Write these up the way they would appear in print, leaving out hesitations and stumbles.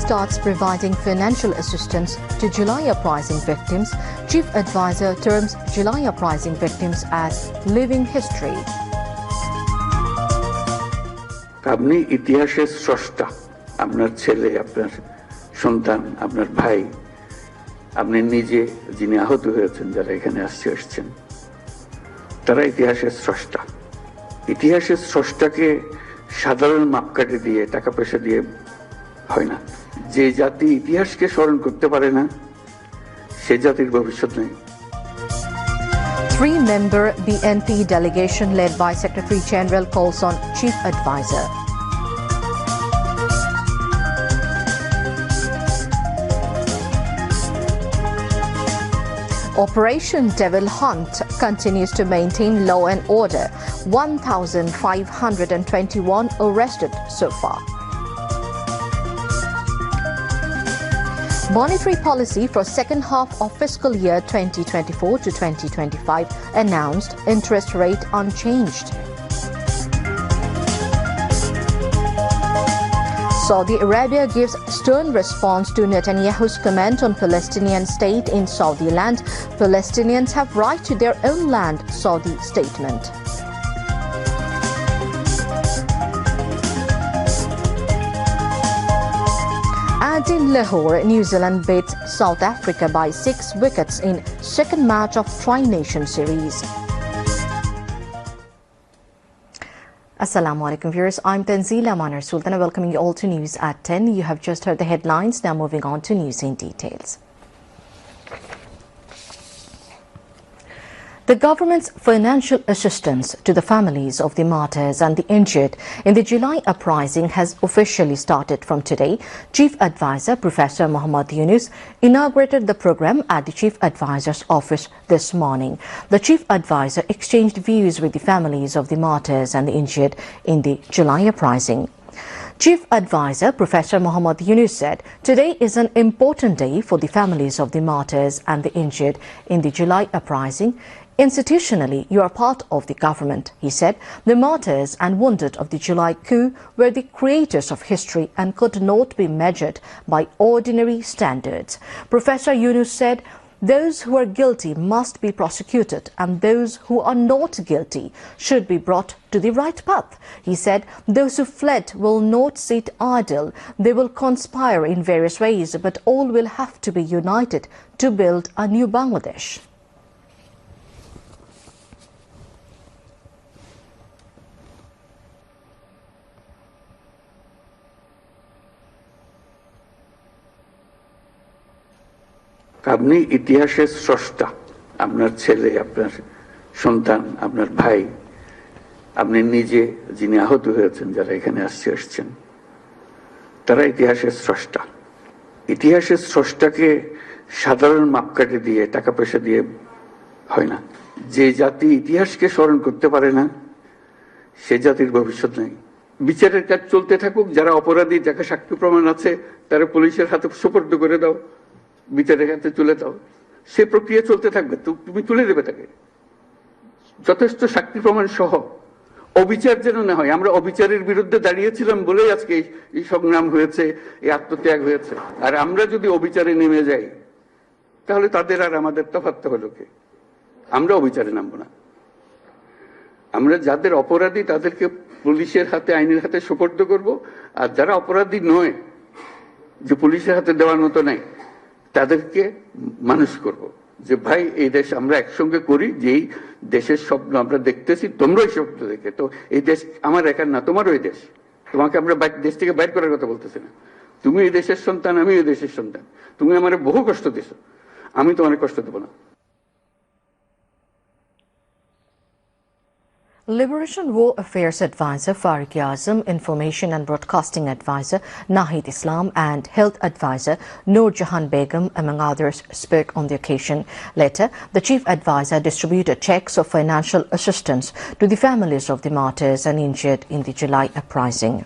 starts providing financial assistance to July uprising victims. Chief Advisor terms July uprising victims as living history. আপনি ইতিহাসের স্রষ্টা, আপনার ছেলে, আপনার সন্তান, আপনার ভাই, আপনি নিজে যিনি আহত হয়েছেন, যারা এখানে আসছেন, তারা ইতিহাসের স্রষ্টা। ইতিহাসের স্রষ্টাকে সাধারণ মাপকাঠি দিয়ে, টাকা পয়সা দিয়ে হয় না। যে জাতি ইতিহাসকে স্মরণ করতে পারে না, সে জাতির ভবিষ্যৎ নেই। Three-member BNP delegation led by Secretary General calls on Chief Advisor. Operation Devil Hunt continues to maintain law and order. 1,521 arrested so far. Monetary policy for second half of fiscal year 2024 to 2025 announced, interest rate unchanged. Saudi Arabia gives stern response to Netanyahu's comment on Palestinian state in Saudi land. Palestinians have right to their own land, Saudi statement. And in Lahore, New Zealand beats South Africa by 6 wickets in second match of Tri-Nation Series. Assalamu alaikum viewers, I'm Tanzila Manar Sultana welcoming you all to news at 10. You have just heard the headlines, now moving on to news in details. The government's financial assistance to the families of the martyrs and the injured in the July uprising has officially started from today. Chief Advisor Professor Muhammad Yunus inaugurated the program at the Chief Advisor's office this morning. The Chief Advisor exchanged views with the families of the martyrs and the injured in the July uprising. Chief Advisor Professor Muhammad Yunus said, "Today is an important day for the families of the martyrs and the injured in the July uprising. Institutionally, you are part of the government," he said. "The martyrs and wounded of the July coup were the creators of history and could not be measured by ordinary standards." Professor Yunus said, "Those who are guilty must be prosecuted and those who are not guilty should be brought to the right path." He said, "Those who fled will not sit idle. They will conspire in various ways, but all will have to be united to build a new Bangladesh." আপনি ইতিহাসের স্রষ্টা, আপনার ছেলে, আপনার সন্তান, আপনার ভাই, আপনি নিজে যিনি আহত হয়েছেন, যারা এখানে আসছেন, তারা ইতিহাসের স্রষ্টা। ইতিহাসের স্রষ্টাকে সাধারণ মাপকাঠি দিয়ে, টাকা পয়সা দিয়ে হয় না। যে জাতি ইতিহাসকে স্মরণ করতে পারে না, সে জাতির ভবিষ্যৎ নেই। বিচারের কাজ চলতে থাকুক, যারা অপরাধী, যাকে সাক্ষ্য প্রমাণ আছে, তারা পুলিশের হাতে সুপর্দ করে দাও, বিচারের হাতে তুলে দাও, সে প্রক্রিয়া চলতে থাকবে। তুমি তুলে দেবে তাকে, যথেষ্ট সাক্ষী প্রমাণ সহ। অবিচার যেন না হয়। আমরা অবিচারের বিরুদ্ধে দাঁড়িয়েছিলাম বলেই আজকে এই সংগ্রাম হয়েছে, এই আত্মত্যাগ হয়েছে। আর আমরা যদি অবিচারে নেমে যাই, তাহলে তাদের আর আমাদের তফাৎ হলো কি? আমরা অবিচারে নামবো না। আমরা যাদের অপরাধী তাদেরকে পুলিশের হাতে, আইনের হাতে সুপর্দ করব। আর যারা অপরাধী নয়, যে পুলিশের হাতে দেওয়ার মতো নাই, তাদেরকে মানুষ করব। যে ভাই, এই দেশ আমরা একসঙ্গে করি, যেই দেশের স্বপ্ন আমরা দেখতেছি, তোমরাই স্বপ্ন দেখে। তো এই দেশ আমার একার না, তোমারও এই দেশ। তোমাকে আমরা দেশ থেকে বাইর করার কথা বলতেছি না। তুমি এই দেশের সন্তান, আমি এই দেশের সন্তান। তুমি আমার বহু কষ্ট দিছো, আমি তোমার কষ্ট দেবো না। Liberation War Affairs Advisor Faruq Azam, Information and Broadcasting Advisor Nahid Islam and Health Advisor Noor Jahan Begum, among others, spoke on the occasion. Later, the Chief Advisor distributed checks of financial assistance to the families of the martyrs and injured in the July uprising.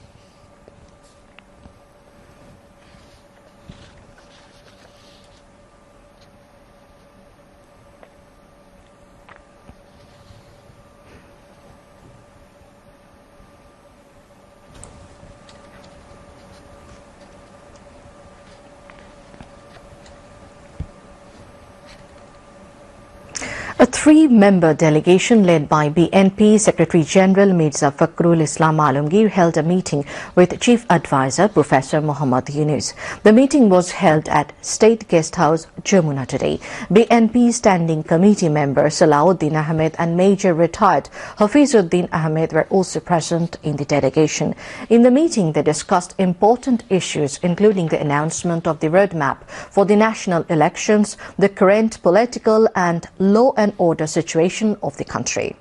A three-member delegation led by BNP Secretary General Mirza Fakhrul Islam Alamgir held a meeting with Chief Advisor Professor Muhammad Yunus. The meeting was held at State Guest House, Jamuna today. BNP Standing Committee member Salahuddin Ahmed and Major Retired Hafizuddin Ahmed were also present in the delegation. In the meeting, they discussed important issues including the announcement of the roadmap for the national elections, the current political and law and order situation of the country.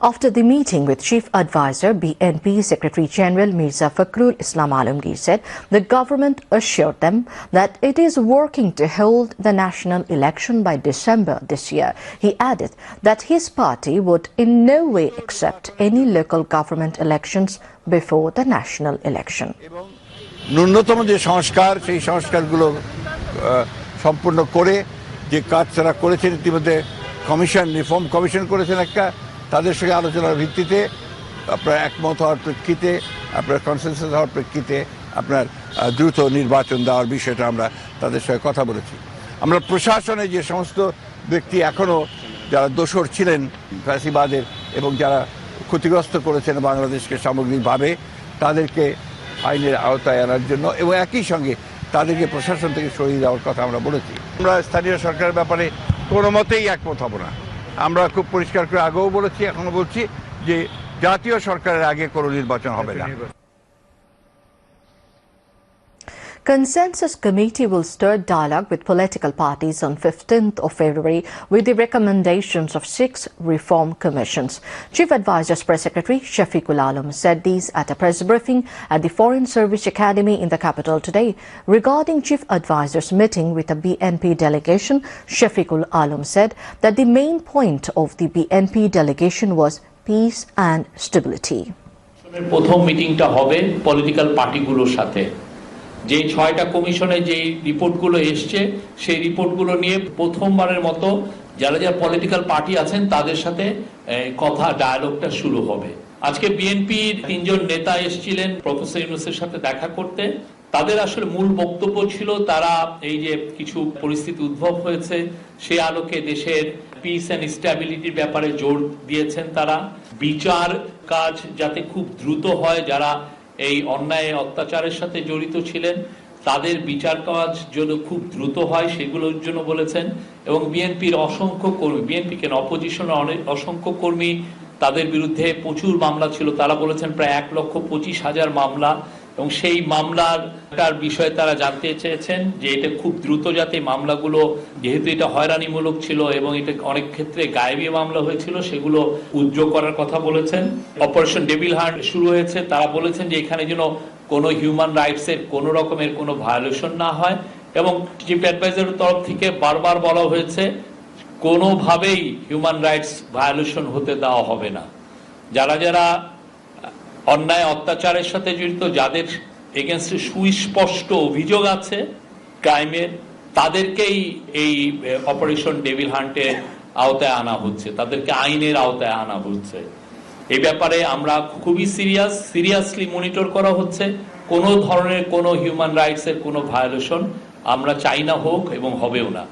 After the meeting with Chief Advisor, BNP Secretary General Mirza Fakhrul Islam Alamgir said the government assured them that it is working to hold the national election by December this year. He added that his party would in no way accept any local government elections before the national election. ন্যূনতম যে সংস্কার সেই সংস্কারগুলো সম্পূর্ণ করে যে কাজ তারা করেছেন ইতিমধ্যে কমিশন রিফর্ম কমিশন করেছেন একটা তাদের সঙ্গে আলোচনার ভিত্তিতে আপনার একমত হওয়ার প্রেক্ষিতে আপনার কনসেনসাস হওয়ার প্রেক্ষিতে আপনার দ্রুত নির্বাচন দেওয়ার বিষয়টা আমরা তাদের সঙ্গে কথা বলেছি। আমরা প্রশাসনে যে সমস্ত ব্যক্তি এখনও যারা দোষর ছিলেন ফ্যাসিবাদের এবং যারা ক্ষতিগ্রস্ত করেছেন বাংলাদেশকে সামগ্রিকভাবে তাদেরকে আইনের আওতায় আনার জন্য এবং একই সঙ্গে তাদেরকে প্রশাসন থেকে সরিয়ে দেওয়ার কথা আমরা বলেছি। আমরা স্থানীয় সরকারের ব্যাপারে কোনো মতেই একমত হব না। আমরা খুব পরিষ্কার করে আগেও বলেছি এখনো বলছি যে জাতীয় সরকারের আগে কোনো নির্বাচন হবে না। Consensus Committee will start dialogue with political parties on 15th of February with the recommendations of 6 reform commissions. Chief Advisor's Press Secretary Shafiqul Alam said these at a press briefing at the Foreign Service Academy in the capital today. Regarding Chief Advisor's meeting with the BNP delegation, Shafiqul Alam said that the main point of the BNP delegation was peace and stability. প্রথম মিটিংটা হবে political পার্টিগুলোর সাথে। যে 6টা কমিশনে যে রিপোর্টগুলো এসছে সেই রিপোর্টগুলো নিয়ে প্রথমবারের মতো যারা যারা পলিটিক্যাল পার্টি আছেন তাদের সাথে কথা ডায়ালগটা শুরু হবে। আজকে বিএনপির 3 জন নেতা এসেছিলেন প্রফেসর ইউনূসের সাথে দেখা করতে। তাদের আসলে মূল বক্তব্য ছিল তারা এই যে কিছু পরিস্থিতি উদ্ভব হয়েছে সেই আলোকে দেশের পিস এন্ড স্ট্যাবিলিটির ব্যাপারে জোর দিয়েছেন। তারা বিচার কাজ যাতে খুব দ্রুত হয়, যারা এই অন্যায় অত্যাচারের সাথে জড়িত ছিলেন তাদের বিচার কাজ যেন খুব দ্রুত হয় সেগুলোর জন্য বলেছেন। এবং বিএনপির অসংখ্য কর্মী, বিএনপি কেন অপোজিশনের অনেক অসংখ্য কর্মী তাদের বিরুদ্ধে প্রচুর মামলা ছিল, তারা বলেছেন প্রায় 1,25,000 মামলা, এবং সেই মামলাটার বিষয়ে তারা জানতে চেয়েছেন যে এটা খুব দ্রুত যাতে মামলাগুলো, যেহেতু এটা হয়রানিমূলক ছিল এবং এটা অনেক ক্ষেত্রে গায়েবী মামলা হয়েছিল, সেগুলো উদ্যোগ করার কথা বলেছেন। অপারেশন ডেভিল হান্ট শুরু হয়েছে, তারা বলেছেন যে এখানে যেন কোনো হিউম্যান রাইটসের কোনো রকমের কোনো ভায়োলেশন না হয়। এবং চিফ অ্যাডভাইজারের তরফ থেকে বারবার বলা হয়েছে কোনোভাবেই হিউম্যান রাইটস ভায়োলেশন হতে দেওয়া হবে না। যারা যারা অন্যায় অত্যাচারের সাথে জড়িত, যাদের এগেনস্টে সুস্পষ্ট অভিযোগ আছে ক্রাইমের, তাদেরকেই এই অপারেশন ডেভিল হান্টের আওতায় আনা হচ্ছে, তাদেরকে আইনের আওতায় আনা হচ্ছে। এই ব্যাপারে আমরা খুবই সিরিয়াসলি মনিটর করা হচ্ছে। কোনো ধরনের কোনো হিউম্যান রাইটসের কোনো ভায়োলেশন আমরা চাই না হোক এবং হবেও না।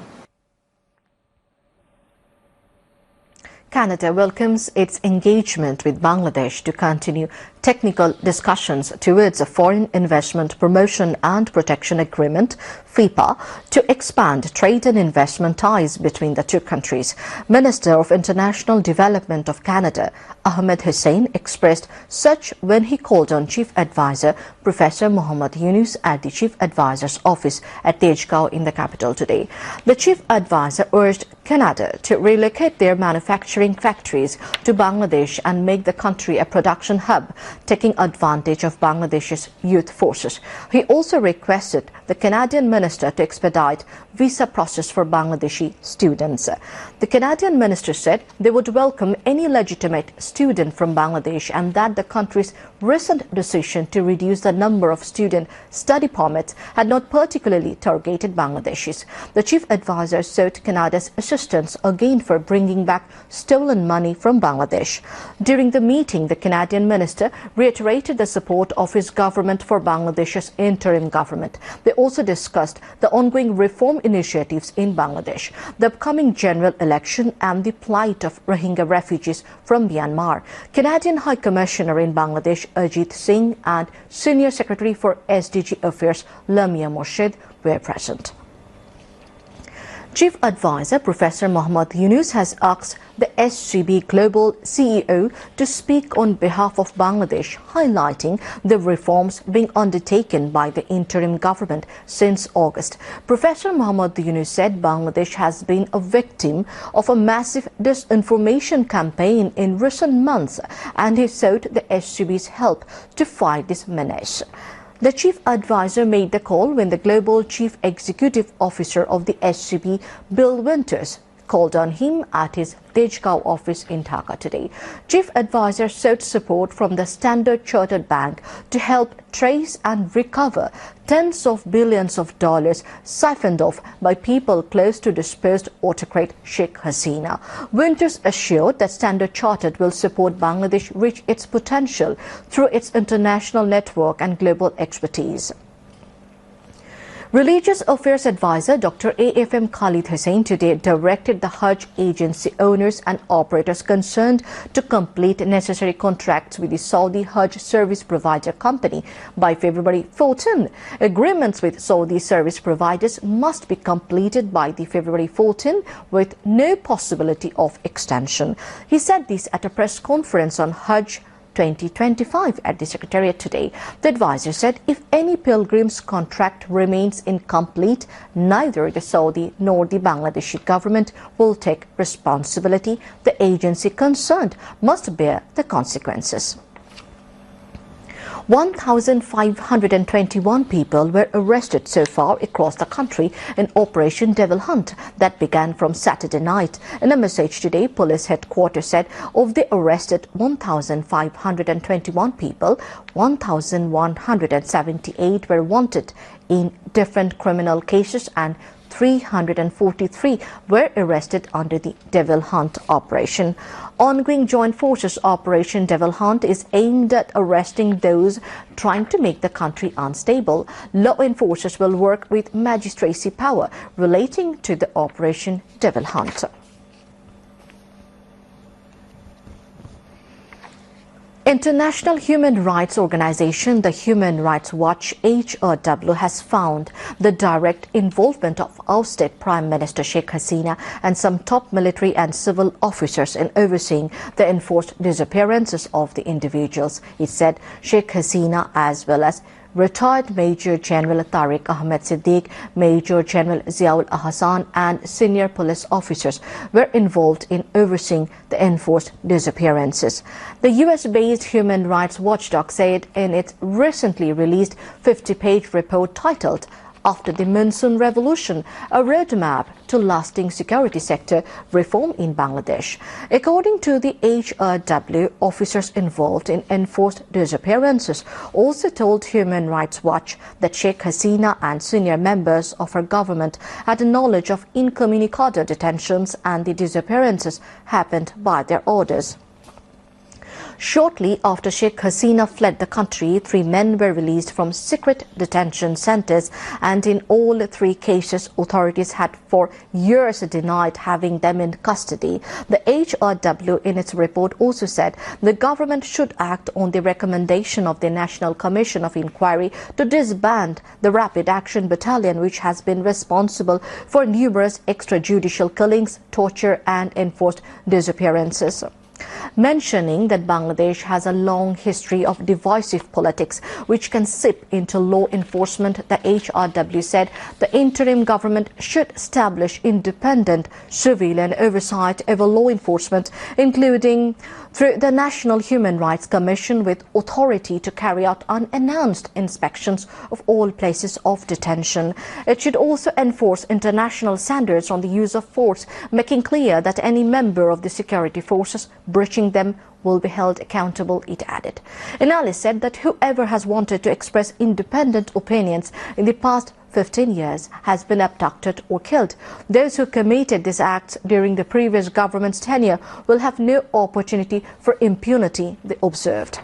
Canada welcomes its engagement with Bangladesh to continue technical discussions towards a Foreign Investment Promotion and Protection Agreement, FIPA, to expand trade and investment ties between the two countries. Minister of International Development of Canada, Ahmed Hussain, expressed such when he called on Chief Advisor Professor Muhammad Yunus at the Chief Advisor's office at Tejgaon in the capital today. The Chief Advisor urged Canada to relocate their manufacturing factories to Bangladesh and make the country a production hub, taking advantage of Bangladesh's youth forces. He also requested the Canadian minister to expedite visa process for Bangladeshi students. The Canadian minister said they would welcome any legitimate student from Bangladesh and that the country's recent decision to reduce the number of student study permits had not particularly targeted Bangladeshis. The chief advisor sought Canada's assistance again for bringing back stolen money from Bangladesh. During the meeting, the Canadian minister reiterated the support of his government for Bangladesh's interim government. They also discussed the ongoing reform initiatives in Bangladesh, the upcoming general election and the plight of Rohingya refugees from Myanmar. Canadian High Commissioner in Bangladesh Ajit Singh and Senior Secretary for SDG Affairs Lamia Morshid were present. Chief Advisor Professor Mohammad Yunus has asked the SCB Global CEO to speak on behalf of Bangladesh, highlighting the reforms being undertaken by the interim government since August. Professor Mohammad Yunus said Bangladesh has been a victim of a massive disinformation campaign in recent months, and he sought the SCB's help to fight this menace. The chief advisor made the call when the global chief executive officer of the SCB, Bill Winters, called on him at his Tejgaon office in Dhaka today. Chief advisor sought support from the Standard Chartered Bank to help trace and recover tens of billions of dollars siphoned off by people close to dispersed autocrat Sheikh Hasina. Winters assured that Standard Chartered will support Bangladesh reach its potential through its international network and global expertise. Religious Affairs Advisor Dr. AFM Khalid Hussain today directed the Hajj agency owners and operators concerned to complete necessary contracts with the Saudi Hajj service provider company by February 14. Agreements with Saudi service providers must be completed by the February 14 with no possibility of extension. He said this at a press conference on Hajj 2025 at the Secretariat today. The advisor said if any pilgrim's contract remains incomplete, neither the Saudi nor the Bangladeshi government will take responsibility. The agency concerned must bear the consequences. 1,521 people were arrested so far across the country in Operation Devil Hunt that began from Saturday night. In a message today, police headquarters said of the arrested 1,521 people, 1,178 were wanted in different criminal cases and 343 were arrested under the Devil Hunt operation. Ongoing Joint Forces Operation Devil Hunt is aimed at arresting those trying to make the country unstable. Law enforcers will work with magistracy power relating to the Operation Devil Hunt. International human rights organization, the Human Rights Watch HRW, has found the direct involvement of ousted Prime Minister Sheikh Hasina and some top military and civil officers in overseeing the enforced disappearances of the individuals. It said Sheikh Hasina, as well as retired Major General Tariq Ahmed Siddiq, Major General Ziaul Ahsan and senior police officers were involved in overseeing the enforced disappearances. The US-based human rights watchdog said in its recently released 50-page report titled After the Monsoon Revolution, a roadmap to lasting security sector reform in Bangladesh. According to the HRW, officers involved in enforced disappearances also told Human Rights Watch that Sheikh Hasina and senior members of her government had knowledge of incommunicado detentions and the disappearances happened by their orders. Shortly after Sheikh Hasina fled the country, 3 men were released from secret detention centers, and in all 3 cases, authorities had for years denied having them in custody. The HRW in its report also said the government should act on the recommendation of the National Commission of Inquiry to disband the Rapid Action Battalion, which has been responsible for numerous extrajudicial killings, torture and enforced disappearances. mentioning that Bangladesh has a long history of divisive politics which can seep into law enforcement. The HRW said the interim government should establish independent civilian oversight over law enforcement, including through the National Human Rights Commission, with authority to carry out unannounced inspections of all places of detention. It should also enforce international standards on the use of force, making clear that any member of the security forces breaching them will be held accountable, it added. Inali said that whoever has wanted to express independent opinions in the past 15 years has been abducted or killed. Those who committed these acts during the previous government's tenure will have no opportunity for impunity, they observed.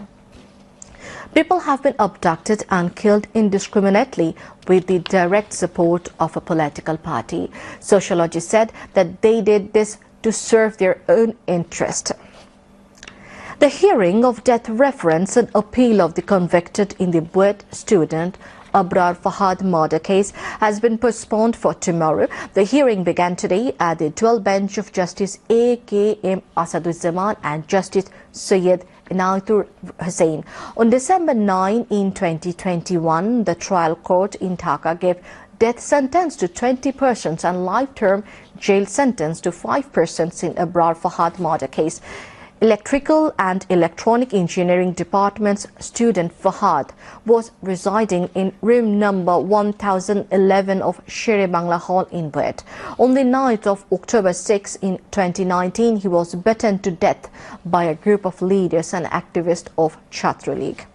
People have been abducted and killed indiscriminately with the direct support of a political party. Sociologists said that they did this to serve their own interest. The hearing of death reference and appeal of the convicted in the Buet student Abrar Fahad murder case has been postponed for tomorrow. The hearing began today at the dual bench of Justice A.K.M. Asaduzzaman and Justice Syed Inayatullah Hussain. On December 9 in 2021, the trial court in Dhaka gave death sentence to 20 persons and life-term jail sentence to 5 persons in Abrar Fahad murder case. Electrical and Electronic Engineering Department's student Fahad was residing in room number 1011 of Shere Bangla Hall in Buet. On the night of October 6 in 2019, he was beaten to death by a group of leaders and activists of Chhatra League.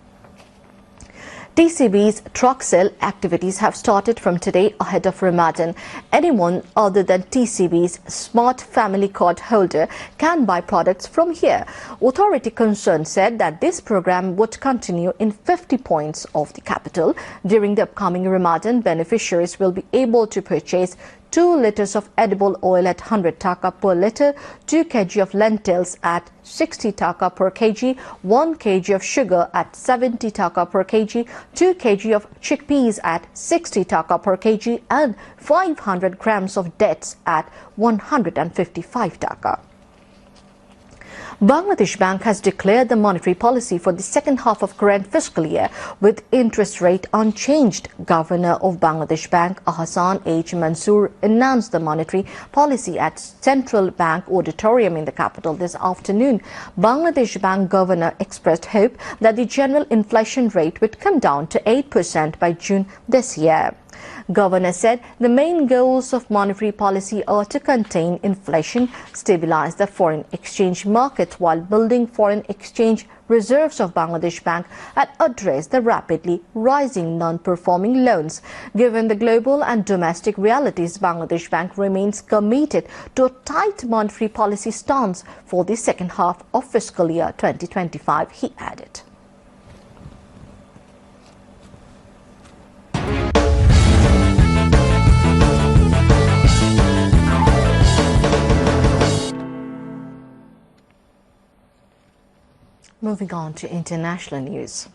TCB's truck sale activities have started from today ahead of Ramadan. Anyone other than TCB's Smart Family Card holder can buy products from here. Authority concerned said that this program would continue in 50 points of the capital. During the upcoming Ramadan, beneficiaries will be able to purchase 2 liters of edible oil at 100 taka per liter, 2 kg of lentils at 60 taka per kg, 1 kg of sugar at 70 taka per kg, 2 kg of chickpeas at 60 taka per kg, and 500 grams of dates at 155 taka. Bangladesh Bank has declared the monetary policy for the second half of current fiscal year with interest rate unchanged. Governor of Bangladesh Bank, Ahsan H. Mansoor, announced the monetary policy at Central Bank Auditorium in the capital this afternoon. Bangladesh Bank Governor expressed hope that the general inflation rate would come down to 8% by June this year. Governor said the main goals of monetary policy are to contain inflation, stabilize the foreign exchange market while building foreign exchange reserves of Bangladesh Bank, and address the rapidly rising non-performing loans. Given the global and domestic realities, Bangladesh Bank remains committed to a tight monetary policy stance for the second half of fiscal year 2025, he added. Moving on to international news.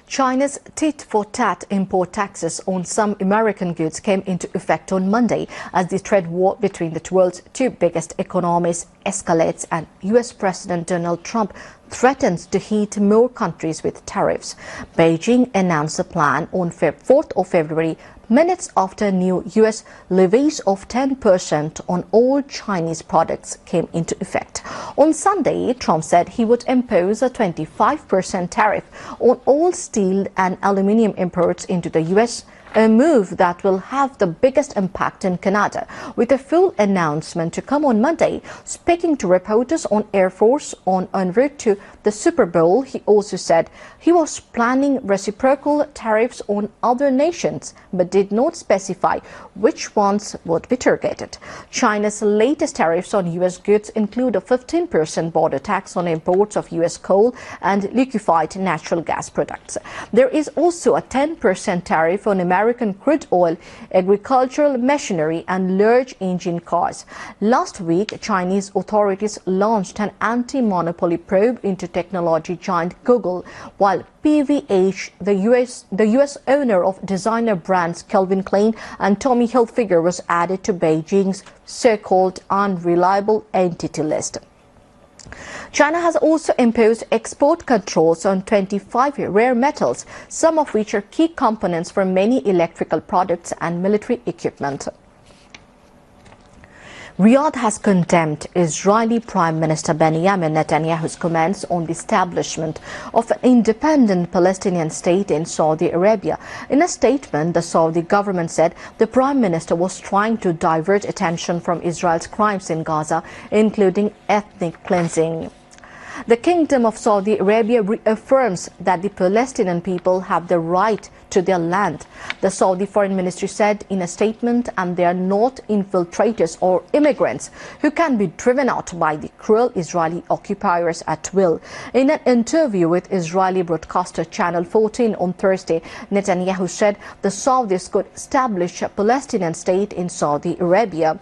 China's tit-for-tat import taxes on some American goods came into effect on Monday as the trade war between the world's 2 biggest economies escalates and US President Donald Trump threatens to hit more countries with tariffs. Beijing announced a plan on 4th of February, minutes after new US levies of 10% on all Chinese products came into effect. On Sunday, Trump said he would impose a 25% tariff on all steel and aluminium imports into the US, a move that will have the biggest impact in Canada, with a full announcement to come on Monday. Speaking to reporters on Air Force One en route to the Super Bowl, he also said he was planning reciprocal tariffs on other nations, but did not specify which ones would be targeted. China's latest tariffs on US goods include a 15% border tax on imports of US coal and liquefied natural gas products. There is also a 10% tariff on American American crude oil, agricultural machinery and large engine cars. Last week, Chinese authorities launched an anti-monopoly probe into technology giant Google, while PVH, the US owner of designer brands Calvin Klein and Tommy Hilfiger, was added to Beijing's so-called unreliable entity list. China has also imposed export controls on 25 rare metals, some of which are key components for many electrical products and military equipment. Riyadh has condemned Israeli Prime Minister Benjamin Netanyahu's comments on the establishment of an independent Palestinian state in Saudi Arabia. In a statement, the Saudi government said the Prime Minister was trying to divert attention from Israel's crimes in Gaza, including ethnic cleansing. The Kingdom of Saudi Arabia reaffirms that the Palestinian people have the right to their land, the Saudi Foreign Ministry said in a statement, and they are not infiltrators or immigrants who can be driven out by the cruel Israeli occupiers at will. In an interview with Israeli broadcaster Channel 14 on Thursday, Netanyahu said the Saudis could establish a Palestinian state in Saudi Arabia.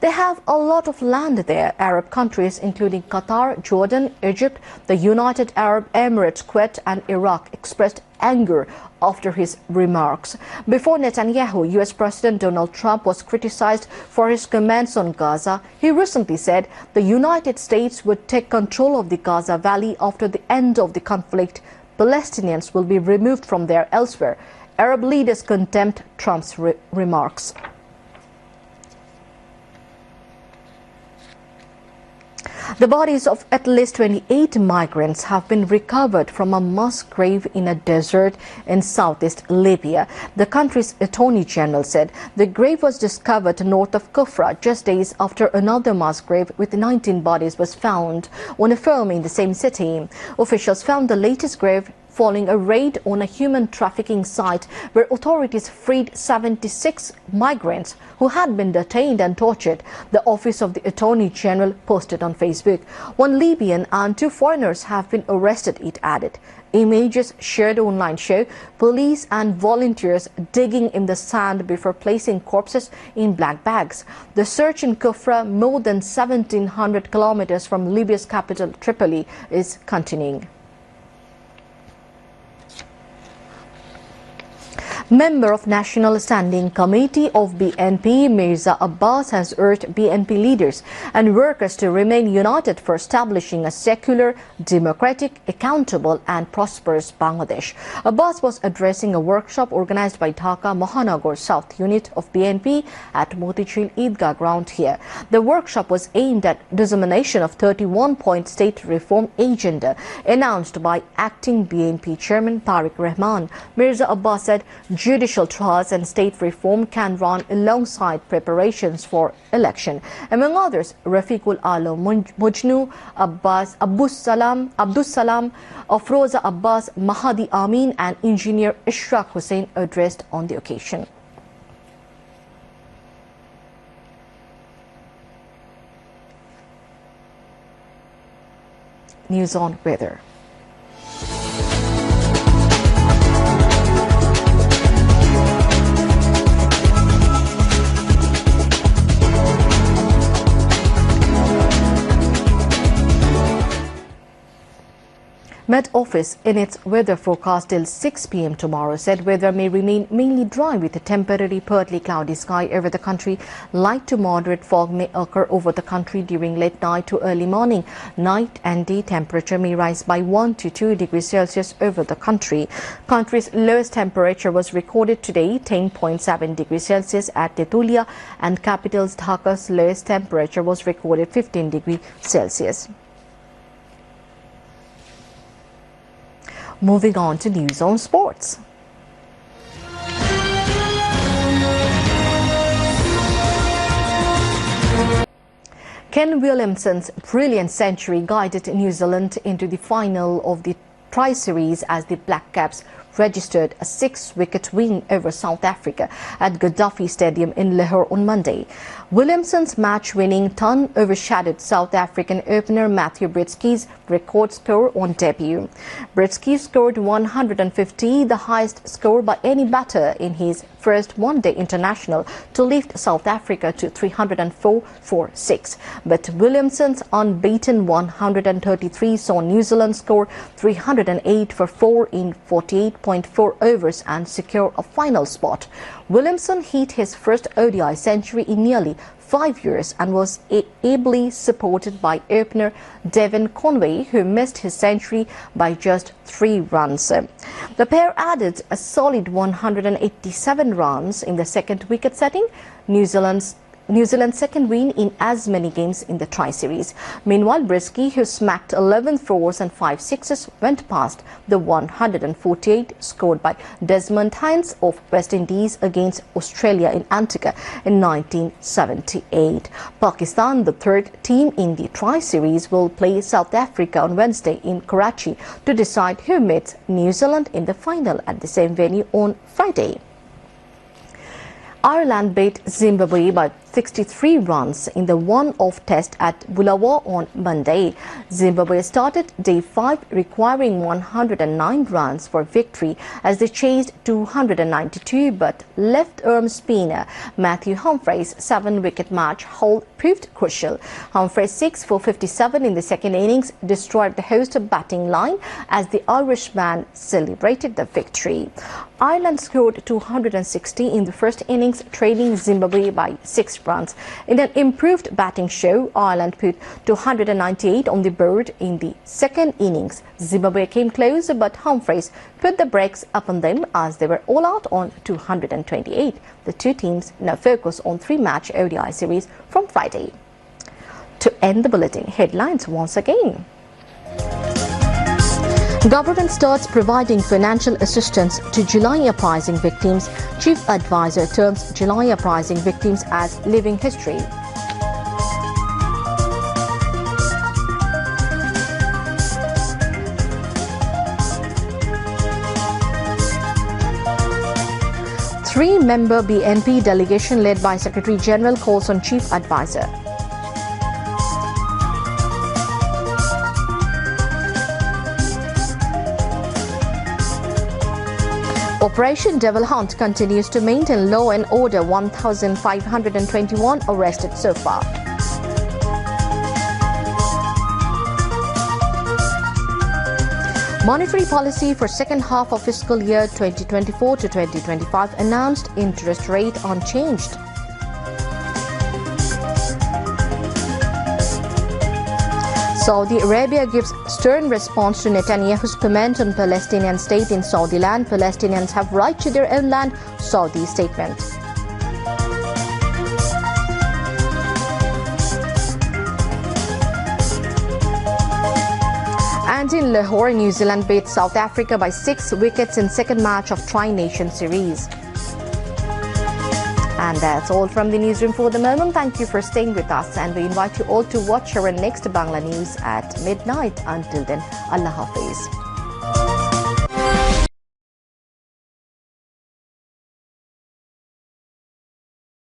They have a lot of land there. Arab countries including Qatar, Jordan, Egypt, the United Arab Emirates, Kuwait and Iraq expressed anger after his remarks. Before Netanyahu, US President Donald Trump was criticized for his comments on Gaza. He recently said the United States would take control of the Gaza Valley after the end of the conflict. Palestinians will be removed from there elsewhere. Arab leaders condemned Trump's remarks. The bodies of at least 28 migrants have been recovered from a mass grave in a desert in southeast Libya. The country's attorney general said the grave was discovered north of Kufra just days after another mass grave with 19 bodies was found on a farm in the same city. Officials found the latest grave following a raid on a human trafficking site where authorities freed 76 migrants who had been detained and tortured, the Office of the Attorney General posted on Facebook. One Libyan and 2 foreigners have been arrested, it added. Images shared online show police and volunteers digging in the sand before placing corpses in black bags. The search in Kufra, more than 1,700 kilometers from Libya's capital Tripoli, is continuing. Member of National Standing Committee of BNP, Mirza Abbas, has urged BNP leaders and workers to remain united for establishing a secular, democratic, accountable and prosperous Bangladesh. Abbas was addressing a workshop organized by Dhaka Mahanagar South Unit of BNP at Motijil Eidgah ground here. The workshop was aimed at dissemination of 31-point state reform agenda announced by acting BNP Chairman Tariq Rahman. Mirza Abbas said judicial trials and state reform can run alongside preparations for election. Among others, Rafiqul Alam Mujnu, Abdus Salam, Afroza Abbas, Mahadi Amin and engineer Ishraq Hussain addressed on the occasion. News on weather. Met Office in its weather forecast till 6 p.m. tomorrow said weather may remain mainly dry with a temporary partly cloudy sky over the country. Light to moderate fog may occur over the country during late night to early morning. Night and day temperature may rise by 1 to 2 degrees Celsius over the country. Country's lowest temperature was recorded today, 10.7 degrees Celsius at Tetulia, and capital's Dhaka's lowest temperature was recorded 15 degrees Celsius. Moving on to news on sports. Ken Williamson's brilliant century guided New Zealand into the final of the Tri-Series as the Black Caps registered a 6-wicket win over South Africa at Gaddafi Stadium in Lahore on Monday. Williamson's match-winning ton overshadowed South African opener Matthew Britsky's record score on debut. Britsky scored 150, the highest score by any batter in his first one-day international, to lift South Africa to 304 for 6. But Williamson's unbeaten 133 saw New Zealand score 308 for 4 in 48.4 overs and secure a final spot. Williamson hit his first ODI century in nearly 5 years and was ably supported by opener Devon Conway, who missed his century by just 3 runs. The pair added a solid 187 runs in the second wicket setting, New Zealand's second win in as many games in the Tri-Series. Meanwhile, Britsky, who smacked 11 fours and 5 sixes, went past the 148 scored by Desmond Haynes of West Indies against Australia in Antigua in 1978. Pakistan, the third team in the Tri-Series, will play South Africa on Wednesday in Karachi to decide who meets New Zealand in the final at the same venue on Friday. Ireland beat Zimbabwe by 63 runs in the one-off test at Bulawayo on Monday. Zimbabwe started day 5 requiring 109 runs for victory as they chased 292, but left-arm spinner Matthew Humphreys' 7-wicket match haul proved crucial. Humphreys' 6 for 57 in the second innings destroyed the host batting line as the Irishman celebrated the victory. Ireland scored 260 in the first innings, trailing Zimbabwe by 6 runs. In an improved batting show, Ireland put 298 on the board in the second innings. Zimbabwe came close, but Humphreys put the brakes upon them as they were all out on 228. The two teams now focus on 3-match ODI series from Friday. To end the bulletin, headlines once again. Government starts providing financial assistance to July uprising victims. Chief Advisor terms July uprising victims as living history. Three-member BNP delegation led by Secretary General calls on Chief Advisor. Operation Devil Hunt continues to maintain law and order. 1,521 arrested so far. Monetary policy for second half of fiscal year 2024 to 2025 announced, interest rate unchanged. Saudi Arabia gives stern response to Netanyahu's comment on Palestinian state in Saudi land. Palestinians have right to their own land, Saudi statement. And in Lahore, New Zealand beat South Africa by 6 wickets in second match of Tri-Nation Series. And that's all from the newsroom for the moment. Thank you for staying with us, and we invite you all to watch our next Bangla news at midnight. Until then, Allah Hafiz.